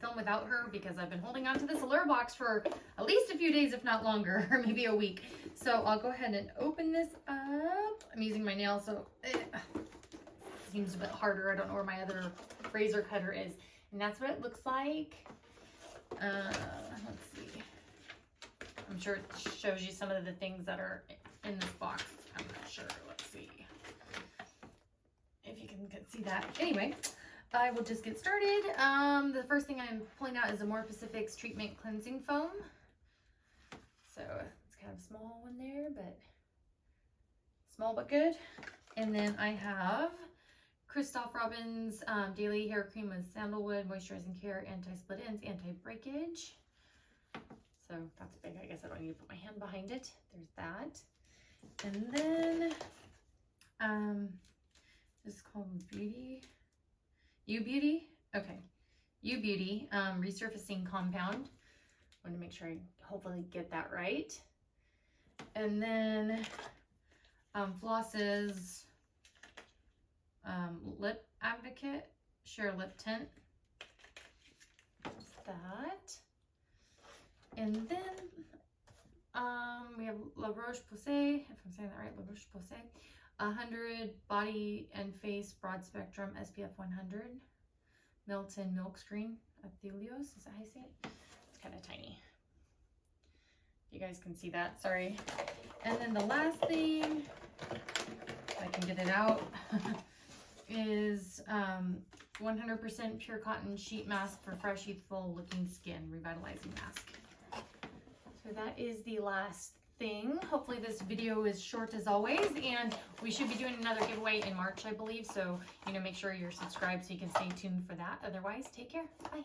film without her because I've been holding on to this Allure box for at least a few days, if not longer, or maybe a week. So I'll go ahead and open this up. I'm using my nail, so it seems a bit harder. I don't know where my other razor cutter is. And that's what it looks like. Let's see. I'm sure it shows you some of the things that are in this box. I'm not sure. Let's see if you can see that. Anyway, I will just get started. The first thing I'm pulling out is Allure Pacific's Treatment Cleansing Foam. So it's kind of a small one there, but small but good. And then I have Christoph Robin's Daily Hair Cream with Sandalwood, Moisturizing Care, Anti-Split Ends, Anti-Breakage. So that's big. I guess I don't need to put my hand behind it. There's that. And then this is called U Beauty. Okay. U Beauty Resurfacing Compound. I want to make sure I hopefully get that right. And then Floss's Lip Advocate Sheer Lip Tint. That's that. And then we have La Roche-Posay, if I'm saying that right, La Roche-Posay, 100 Body and Face Broad Spectrum SPF 100, Milton Milk Screen Athelios, is that how you say it? It's kind of tiny. You guys can see that, sorry. And then the last thing, if I can get it out, is 100% pure cotton sheet mask for fresh, youthful looking skin, revitalizing mask. So that is the last thing. Hopefully this video is short as always, and we should be doing another giveaway in March, I believe. So, make sure you're subscribed so you can stay tuned for that. Otherwise, take care. Bye.